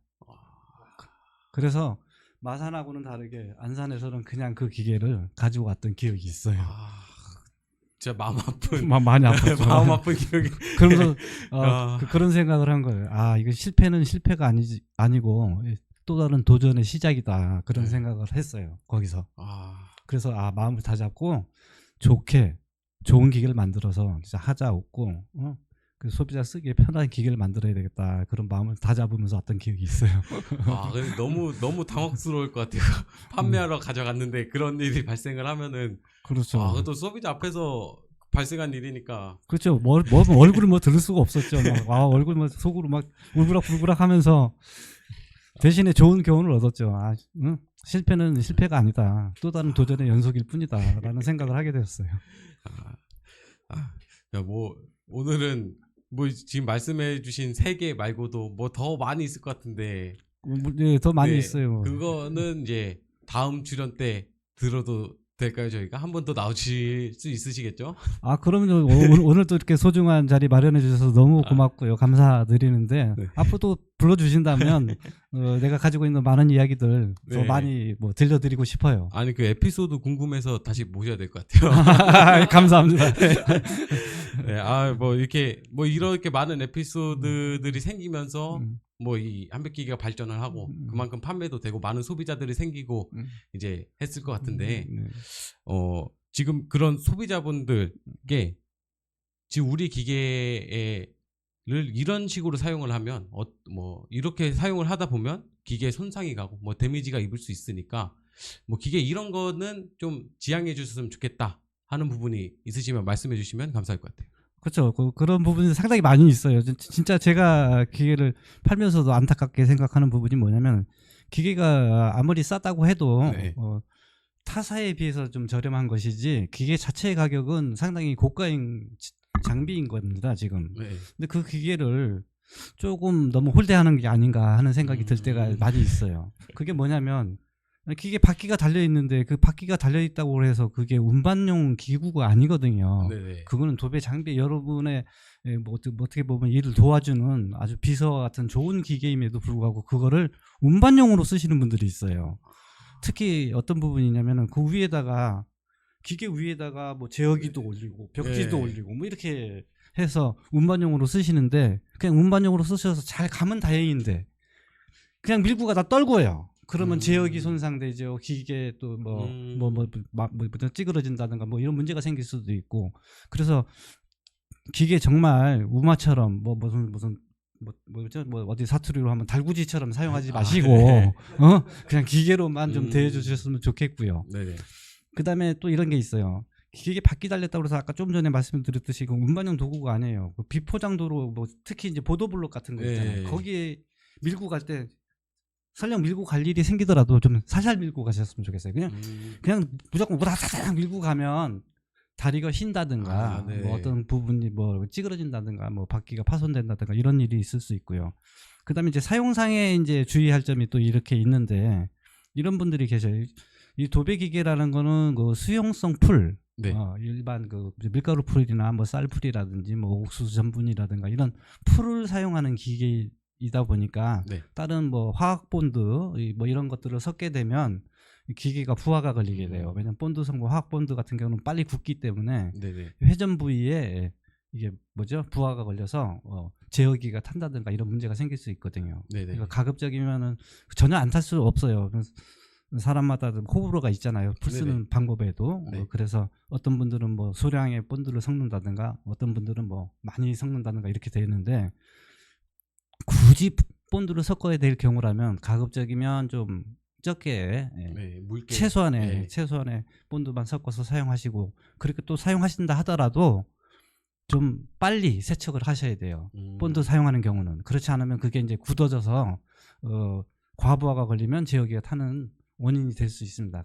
그래서 마산하고는 다르게 안산에서는 그냥 그 기계를 가지고 왔던 기억이 있어요. 진짜 마음 아픈 많이 아팠죠. 마음 아픈 기억이. 그러면서 아. 그런 생각을 한 거예요. 아, 이거 실패는 실패가 아니고 또 다른 도전의 시작이다. 그런 네. 생각을 했어요. 거기서. 아, 그래서 마음을 다잡고 좋은 기계를 만들어서 진짜 하자 없고 그 소비자 쓰기에 편한 기계를 만들어야 되겠다. 그런 마음을 다잡으면서 왔던 기억이 있어요. 근데 너무 당혹스러울 것 같아요. 판매하러 가져갔는데 그런 일이 발생을 하면은. 그렇죠. 그것도 소비자 앞에서 발생한 일이니까. 그렇죠. 얼굴을 들을 수가 없었죠. 얼굴 속으로 막 울그락불그락 하면서 대신에 좋은 교훈을 얻었죠. 실패는 실패가 아니다. 또 다른 도전의 연속일 뿐이다라는 생각을 하게 되었어요. 오늘은 지금 말씀해주신 3개 말고도 더 많이 있을 것 같은데. 네, 더 많이 네, 있어요. 그거는 이제 다음 출연 때 들어도 될까요? 저희가 한 번 더 나오실 수 있으시겠죠? 그러면 오늘 또 이렇게 소중한 자리 마련해 주셔서 너무 고맙고요. 감사드리는데 네. 앞으로도 불러주신다면 내가 가지고 있는 많은 이야기들 더 네. 많이 들려드리고 싶어요. 아니 그 에피소드 궁금해서 다시 모셔야 될 것 같아요. 감사합니다. 네, 이렇게 많은 에피소드들이 생기면서 이 한백기계가 발전을 하고 그만큼 판매도 되고 많은 소비자들이 생기고 이제 했을 것 같은데 지금 그런 소비자분들께 지금 우리 기계를 이런 식으로 사용을 하면 이렇게 사용을 하다 보면 기계에 손상이 가고 데미지가 입을 수 있으니까 기계 이런 거는 좀 지양해 주셨으면 좋겠다 하는 부분이 있으시면 말씀해 주시면 감사할 것 같아요. 그렇죠. 그런 부분이 상당히 많이 있어요. 진짜 제가 기계를 팔면서도 안타깝게 생각하는 부분이 뭐냐면 기계가 아무리 싸다고 해도 네. 타사에 비해서 좀 저렴한 것이지 기계 자체의 가격은 상당히 고가인 장비인 겁니다. 지금. 네. 근데 그 기계를 조금 너무 홀대하는 게 아닌가 하는 생각이 들 때가 많이 있어요. 그게 뭐냐면 기계 바퀴가 달려 있는데 그 바퀴가 달려 있다고 해서 그게 운반용 기구가 아니거든요. 네네. 그거는 도배 장비 여러분의 어떻게 보면 일을 도와주는 아주 비서와 같은 좋은 기계임에도 불구하고 그거를 운반용으로 쓰시는 분들이 있어요. 특히 어떤 부분이냐면은 그 위에다가 기계 위에다가 제어기도 올리고 벽지도 네. 올리고 이렇게 해서 운반용으로 쓰시는데 그냥 운반용으로 쓰셔서 잘 가면 다행인데 그냥 밀고 가다 떨고요. 그러면 제어기 손상되죠. 기계 또 찌그러진다든가 이런 문제가 생길 수도 있고. 그래서 기계 정말 우마처럼 어디 사투리로 하면 달구지처럼 사용하지 마시고 네. 그냥 기계로만 좀 대해주셨으면 좋겠고요. 네네. 그다음에 또 이런 게 있어요. 기계 바퀴 달렸다고 해서 아까 좀 전에 말씀드렸듯이 그 운반용 도구가 아니에요. 그 비포장도로 특히 이제 보도블록 같은 거 있잖아요. 네. 거기에 밀고 갈 때 설령 밀고 갈 일이 생기더라도 좀 살살 밀고 가셨으면 좋겠어요. 그냥 무조건 우다다닥 밀고 가면 다리가 휜다든가 네. 어떤 부분이 찌그러진다든가 바퀴가 파손된다든가 이런 일이 있을 수 있고요. 그다음에 이제 사용상에 이제 주의할 점이 또 이렇게 있는데 이런 분들이 계셔요. 이 도배 기계라는 거는 그 수용성 풀, 네. 일반 그 밀가루 풀이나 쌀풀이라든지 옥수수 전분이라든가 이런 풀을 사용하는 기계이다 보니까 네. 다른 화학 본드 이런 것들을 섞게 되면 기계가 부하가 걸리게 돼요. 왜냐면 본드 성분, 화학 본드 같은 경우는 빨리 굳기 때문에 네네. 회전 부위에 이게 부하가 걸려서 제어기가 탄다든가 이런 문제가 생길 수 있거든요. 네네. 그러니까 가급적이면은 전혀 안 탈 수 없어요. 사람마다 호불호가 있잖아요. 풀 쓰는 네네. 방법에도. 네. 그래서 어떤 분들은 소량의 본드를 섞는다든가 어떤 분들은 많이 섞는다든가 이렇게 되는데 굳이 본드를 섞어야 될 경우라면 가급적이면 좀 적게 네, 묽게. 최소한의 본드만 섞어서 사용하시고 그렇게 또 사용하신다 하더라도 좀 빨리 세척을 하셔야 돼요. 본드 사용하는 경우는. 그렇지 않으면 그게 이제 굳어져서 과부하가 걸리면 제어기가 타는 원인이 될 수 있습니다.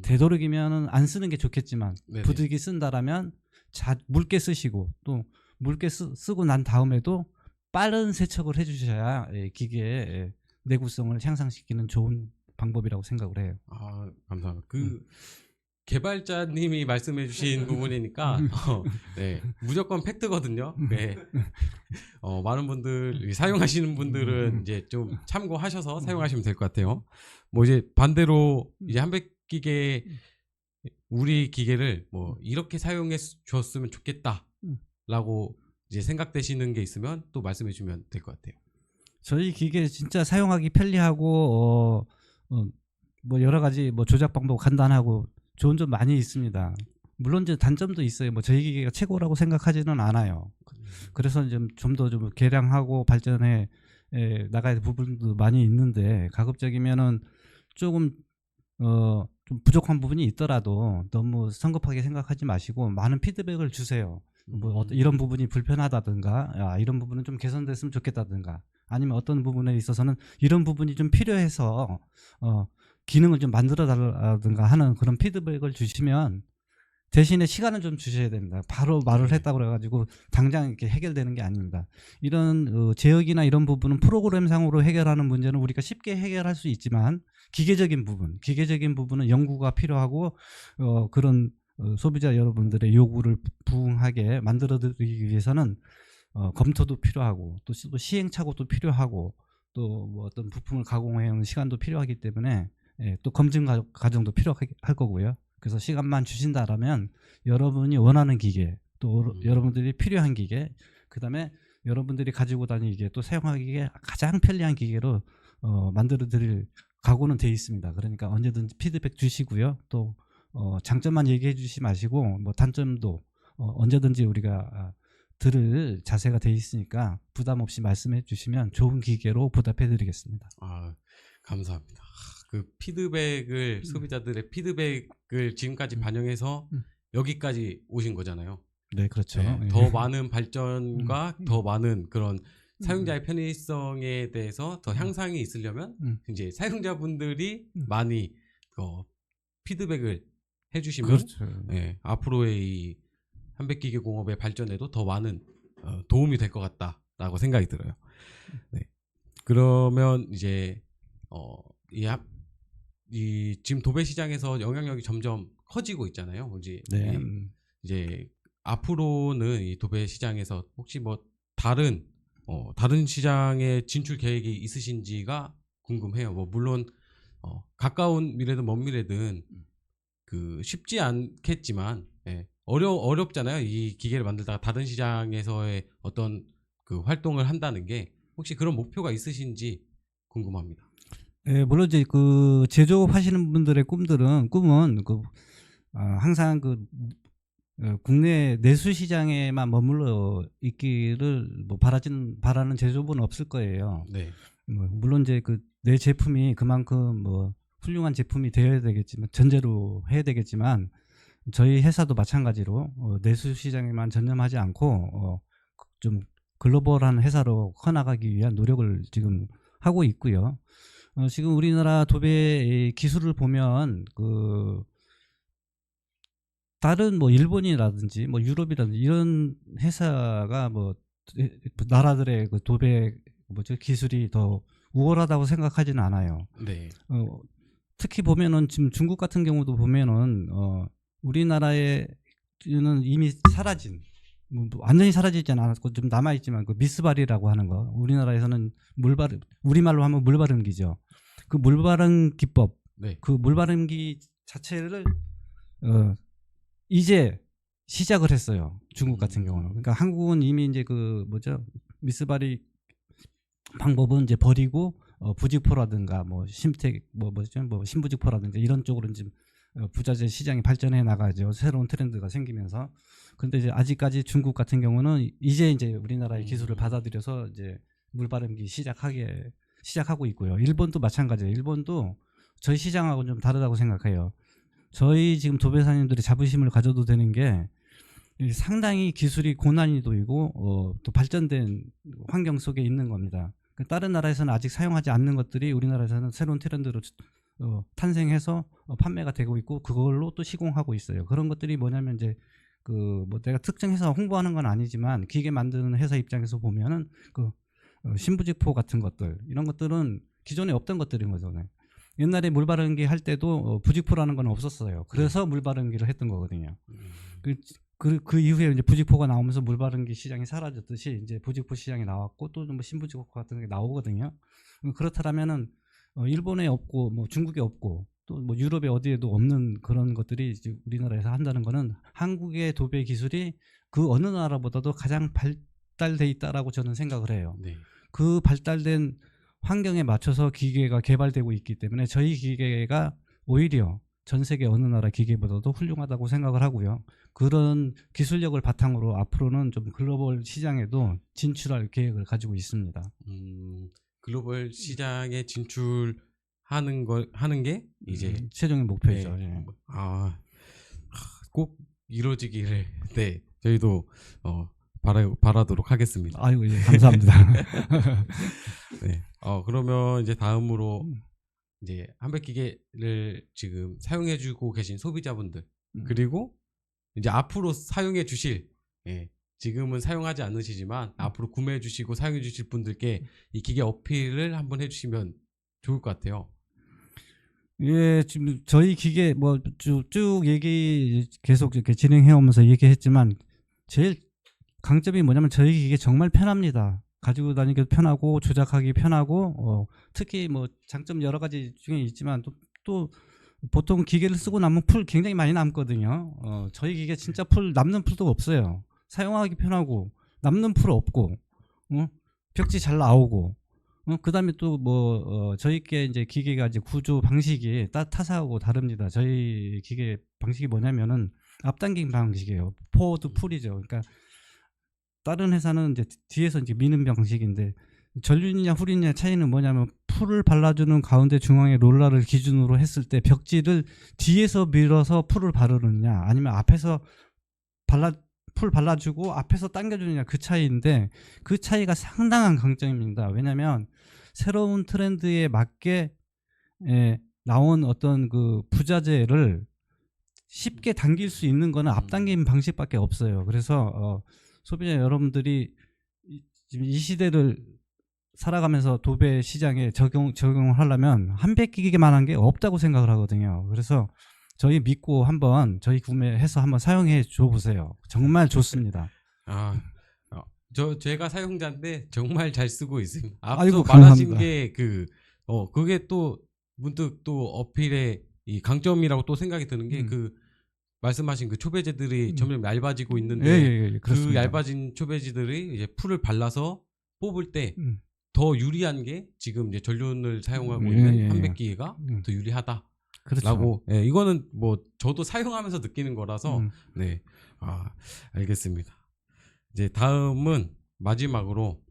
되도록이면 안 쓰는 게 좋겠지만 네네. 부득이 쓴다라면 묽게 쓰시고 또 묽게 쓰고 난 다음에도 빠른 세척을 해주셔야 기계의 내구성을 향상시키는 좋은 방법이라고 생각을 해요. 감사합니다. 개발자님이 말씀해주신 부분이니까 네, 무조건 팩트거든요. 네. 많은 분들 사용하시는 분들은 이제 좀 참고하셔서 사용하시면 될 것 같아요. 뭐 이제 반대로 이제 한백기계 우리 기계를 뭐 이렇게 사용해 주었으면 좋겠다라고 이제 생각되시는 게 있으면 또 말씀해 주면 될 것 같아요. 저희 기계 진짜 사용하기 편리하고 뭐 여러 가지 뭐 조작 방법 간단하고 좋은 점 많이 있습니다. 물론 이제 단점도 있어요. 뭐 저희 기계가 최고라고 생각하지는 않아요. 그래서 좀 더 좀 개량하고 발전해 나가야 될 부분도 많이 있는데 가급적이면은 조금 좀 부족한 부분이 있더라도 너무 성급하게 생각하지 마시고 많은 피드백을 주세요. 뭐 이런 부분이 불편하다든가 이런 부분은 좀 개선됐으면 좋겠다든가 아니면 어떤 부분에 있어서는 이런 부분이 좀 필요해서 기능을 좀 만들어 달라든가 하는 그런 피드백을 주시면 대신에 시간을 좀 주셔야 됩니다. 바로 말을 했다고 그래가지고 당장 이렇게 해결되는 게 아닙니다. 이런 제어기나 이런 부분은 프로그램상으로 해결하는 문제는 우리가 쉽게 해결할 수 있지만 기계적인 부분은 연구가 필요하고 그런 소비자 여러분들의 요구를 부응하게 만들어드리기 위해서는 검토도 필요하고 또 시행착오도 필요하고 또 뭐 어떤 부품을 가공해오는 시간도 필요하기 때문에 또 검증 과정도 필요할 거고요. 그래서 시간만 주신다라면 여러분이 원하는 기계 또 여러분들이 필요한 기계 그다음에 여러분들이 가지고 다니기에 또 사용하기에 가장 편리한 기계로 만들어 드릴 각오는 돼 있습니다. 그러니까 언제든지 피드백 주시고요. 또 장점만 얘기해 주시지 마시고 뭐 단점도 언제든지 우리가 들을 자세가 돼 있으니까 부담 없이 말씀해 주시면 좋은 기계로 보답해 드리겠습니다. 감사합니다. 그 피드백을 소비자들의 피드백을 지금까지 반영해서 여기까지 오신 거잖아요. 네, 그렇죠. 네, 더 많은 발전과 더 많은 그런 사용자의 편의성에 대해서 더 향상이 있으려면 이제 사용자분들이 많이 피드백을 해주시면 그렇죠. 네, 앞으로의 이 한백기계 공업의 발전에도 더 많은 도움이 될 것 같다라고 생각이 들어요. 네. 그러면 이제 이 지금 도배 시장에서 영향력이 점점 커지고 있잖아요. 이제 앞으로는 이 도배 시장에서 혹시 뭐 다른 시장에 진출 계획이 있으신지가 궁금해요. 뭐 물론 가까운 미래든 먼 미래든 그 쉽지 않겠지만 어렵잖아요. 이 기계를 만들다가 다른 시장에서의 어떤 그 활동을 한다는 게 혹시 그런 목표가 있으신지 궁금합니다. 네, 물론 이제 그 제조업하시는 분들의 꿈은 항상 국내 내수 시장에만 머물러 있기를 뭐 바라는 제조업은 없을 거예요. 네. 물론 이제 내 제품이 그만큼 뭐 훌륭한 제품이 되어야 되겠지만 전제로 해야 되겠지만 저희 회사도 마찬가지로 내수 시장에만 전념하지 않고 좀 글로벌한 회사로 커나가기 위한 노력을 지금 하고 있고요. 지금 우리나라 도배 기술을 보면 다른 뭐 일본이라든지 뭐 유럽이라든지 이런 회사가 뭐 나라들의 그 도배 기술이 더 우월하다고 생각하지는 않아요. 네. 특히 보면은 지금 중국 같은 경우도 보면은 우리나라에는 이미 사라진 완전히 사라지지 않았고 좀 남아 있지만 그 미스바리라고 하는 거 우리나라에서는 물바름 우리말로 하면 물바름기죠. 그 물바름 기법, 네. 그 물바름기 자체를 이제 시작을 했어요. 중국 같은 경우는. 그러니까 한국은 이미 이제 미스바리 방법은 이제 버리고 부직포라든가 뭐 심택 뭐 신부직포라든가 이런 쪽으로 지금 부자재 시장이 발전해 나가죠. 새로운 트렌드가 생기면서. 근데 이제 아직까지 중국 같은 경우는 이제 우리나라의 기술을 받아들여서 이제 물바름기 시작하고 있고요. 일본도 마찬가지예요. 일본도 저희 시장하고 좀 다르다고 생각해요. 저희 지금 도배사님들이 자부심을 가져도 되는 게 상당히 기술이 고난이도이고 또 발전된 환경 속에 있는 겁니다. 다른 나라에서는 아직 사용하지 않는 것들이 우리나라에서는 새로운 트렌드로 탄생해서 판매가 되고 있고 그걸로 또 시공하고 있어요. 그런 것들이 뭐냐면 이제 뭐 내가 특정해서 홍보하는 건 아니지만 기계 만드는 회사 입장에서 보면은 신부직포 같은 것들 이런 것들은 기존에 없던 것들인 거잖아요. 옛날에 물바른기 할 때도 부직포라는 건 없었어요. 그래서 물바른기를 했던 거거든요. 그 이후에 이제 부직포가 나오면서 물바른기 시장이 사라졌듯이 이제 부직포 시장이 나왔고 또 뭐 신부직포 같은 게 나오거든요. 그렇다면은 일본에 없고 뭐 중국에 없고 또 뭐 유럽에 어디에도 없는 그런 것들이 이제 우리나라에서 한다는 거는 한국의 도배 기술이 그 어느 나라보다도 가장 발달돼 있다라고 저는 생각을 해요. 네. 그 발달된 환경에 맞춰서 기계가 개발되고 있기 때문에 저희 기계가 오히려 전 세계 어느 나라 기계보다도 훌륭하다고 생각을 하고요. 그런 기술력을 바탕으로 앞으로는 좀 글로벌 시장에도 진출할 계획을 가지고 있습니다. 글로벌 시장에 하는 게 이제 최종의 목표죠. 네. 예. 꼭 이루어지기를 네 저희도 바라도록 하겠습니다. 아이고 예, 감사합니다. 네. 그러면 이제 다음으로 이제 한백기계를 지금 사용해주고 계신 소비자분들 그리고 이제 앞으로 사용해 주실 지금은 사용하지 않으시지만 앞으로 구매해 주시고 사용해 주실 분들께 이 기계 어필을 한번 해주시면 좋을 것 같아요. 예, 지금 저희 기계 뭐 쭉 얘기 계속 이렇게 진행해 오면서 얘기했지만 제일 강점이 뭐냐면 저희 기계 정말 편합니다. 가지고 다니기도 편하고 조작하기 편하고 특히 뭐 장점 여러 가지 중에 있지만 또 보통 기계를 쓰고 나면 풀 굉장히 많이 남거든요. 저희 기계 진짜 풀 남는 풀도 없어요. 사용하기 편하고 남는 풀 없고 벽지 잘 나오고 그다음에 또 뭐 저희께 이제 기계가 이제 구조 방식이 타사하고 다릅니다. 저희 기계 방식이 뭐냐면은 앞당김 방식이에요. 포워드 풀이죠. 그러니까 다른 회사는 이제 뒤에서 이제 미는 방식인데 전륜이냐 후륜이냐 차이는 뭐냐면 풀을 발라주는 가운데 중앙에 롤러를 기준으로 했을 때 벽지를 뒤에서 밀어서 풀을 바르느냐 아니면 앞에서 풀 발라주고 앞에서 당겨주느냐 그 차이인데 그 차이가 상당한 강점입니다. 왜냐하면 새로운 트렌드에 맞게 나온 어떤 그 부자재를 쉽게 당길 수 있는 거는 앞당김 방식밖에 없어요. 그래서 소비자 여러분들이 지금 이 시대를 살아가면서 도배 시장에 적용을 하려면 한백기계만한 게 없다고 생각을 하거든요. 그래서 저희 믿고 한번 저희 구매해서 한번 사용해 줘 보세요. 정말 좋습니다. 제가 사용자인데 정말 잘 쓰고 있습니다. 앞서 아이고, 말하신 감사합니다. 게 그게 또 문득 또 어필의 이 강점이라고 또 생각이 드는 게 말씀하신 그 초배지들이 점점 얇아지고 있는데 예, 그 그렇습니다. 얇아진 초배지들이 이제 풀을 발라서 뽑을 때 더 유리한 게 지금 이제 전륜을 사용하고 있는 한백기계가 더 유리하다. 그렇죠. 라고 이거는 뭐 저도 사용하면서 느끼는 거라서 네. 알겠습니다. 이제 다음은 마지막으로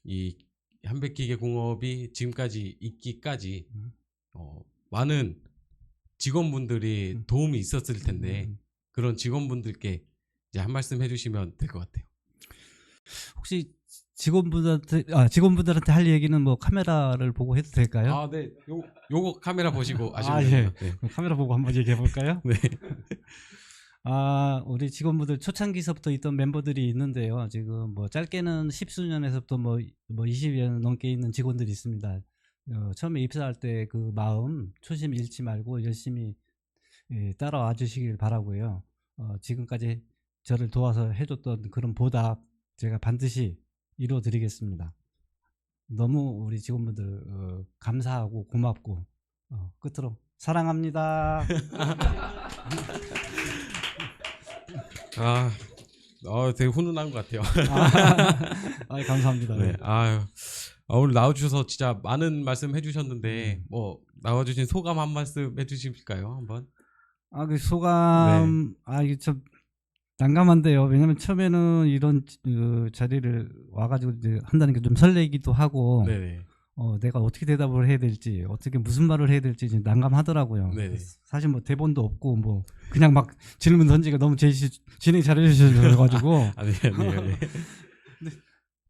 이 한백기계 공업이 지금까지 있기까지 많은 직원분들이 도움이 있었을 텐데 그런 직원분들께 이제 한 말씀 해주시면 될 것 같아요. 혹시 직원분들한테 할 얘기는 뭐 카메라를 보고 해도 될까요? 네. 요거 카메라 보시고 아시면 예. 됩니다. 네. 카메라 보고 한번 얘기해 볼까요? 네. 우리 직원분들 초창기서부터 있던 멤버들이 있는데요. 지금 뭐 짧게는 10수년에서부터 뭐 20년 넘게 있는 직원들이 있습니다. 처음에 입사할 때 그 마음 초심 잃지 말고 열심히 따라와 주시길 바라고요. 지금까지 저를 도와서 해줬던 그런 보답 제가 반드시 이루어드리겠습니다. 너무 우리 직원분들 감사하고 고맙고 끝으로 사랑합니다. 되게 훈훈한 것 같아요. 감사합니다. 네. 오늘 나와주셔서 진짜 많은 말씀 해주셨는데 뭐 나와주신 소감 한 말씀 해주실까요? 한번. 그 소감 이게 참 난감한데요. 왜냐면 처음에는 이런 자리를 와가지고 이제 한다는 게 좀 설레기도 하고 네네. 내가 어떻게 대답을 해야 될지 어떻게 무슨 말을 해야 될지 이제 난감하더라고요. 네네. 사실 뭐 대본도 없고 뭐 그냥 막 질문 던지기가 너무 진행 잘해주셔가지고 아니에요.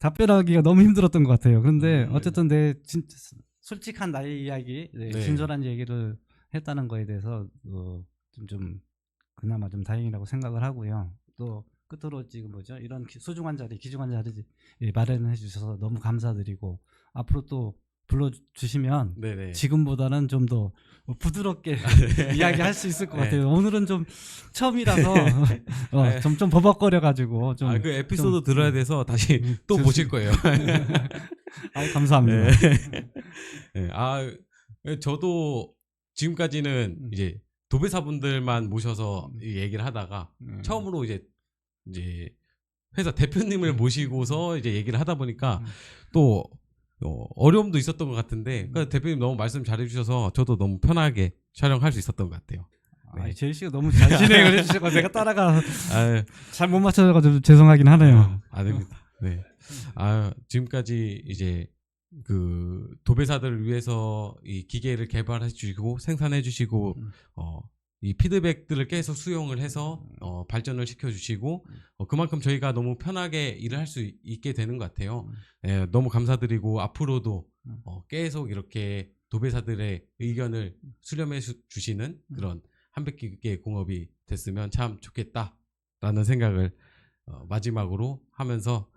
답변하기가 너무 힘들었던 것 같아요. 그런데 어쨌든 내 진짜 솔직한 나의 이야기, 진솔한 얘기를 했다는 거에 대해서 좀 그나마 좀 다행이라고 생각을 하고요. 또 끝으로 지금 이런 소중한 자리, 귀중한 자리 마련해 주셔서 너무 감사드리고 앞으로 또 불러주시면 네네. 지금보다는 좀 더 부드럽게 이야기할 수 있을 것 네. 같아요. 오늘은 좀 처음이라서 좀 버벅거려가지고 좀. 그 에피소드 들어야 돼서 다시 또 보실 거예요. 감사합니다. 네. 저도 지금까지는 이제 도배사분들만 모셔서 이 얘기를 하다가 처음으로 이제 회사 대표님을 모시고서 이제 얘기를 하다 보니까 또 어려움도 있었던 것 같은데 그러니까 대표님 너무 말씀 잘해주셔서 저도 너무 편하게 촬영할 수 있었던 것 같아요. 네. 제일 씨가 너무 잘 진행을 해주셔서 내가 따라가 아유, 잘 못 맞춰가지고 죄송하긴 하네요. 아닙니다. 네. 지금까지 이제 그 도배사들을 위해서 이 기계를 개발해 주시고 생산해 주시고 이 피드백들을 계속 수용을 해서 발전을 시켜주시고 그만큼 저희가 너무 편하게 일을 할 수 있게 되는 것 같아요. 예, 너무 감사드리고 앞으로도 계속 이렇게 도배사들의 의견을 수렴해 주시는 그런 한백기계 공업이 됐으면 참 좋겠다라는 생각을 마지막으로 하면서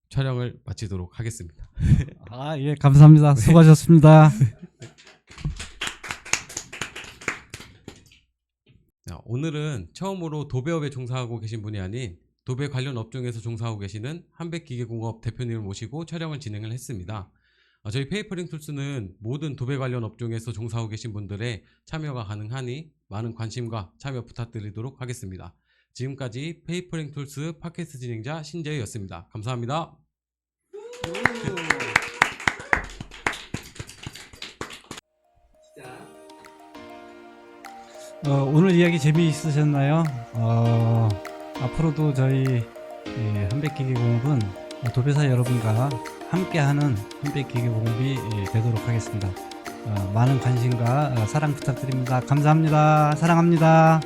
촬영을 마치도록 하겠습니다. 예, 감사합니다. 수고하셨습니다. 오늘은 처음으로 도배업에 종사하고 계신 분이 아닌 도배 관련 업종에서 종사하고 계시는 한백기계공업 대표님을 모시고 촬영을 진행을 했습니다. 저희 페이퍼링 툴스는 모든 도배 관련 업종에서 종사하고 계신 분들의 참여가 가능하니 많은 관심과 참여 부탁드리도록 하겠습니다. 지금까지 페이퍼링 툴스 팟캐스트 진행자 신재희였습니다. 감사합니다. 오늘 이야기 재미있으셨나요? 앞으로도 저희 한백기계공업은 도배사 여러분과 함께하는 한백기계공업이 되도록 하겠습니다. 많은 관심과 사랑 부탁드립니다. 감사합니다. 사랑합니다.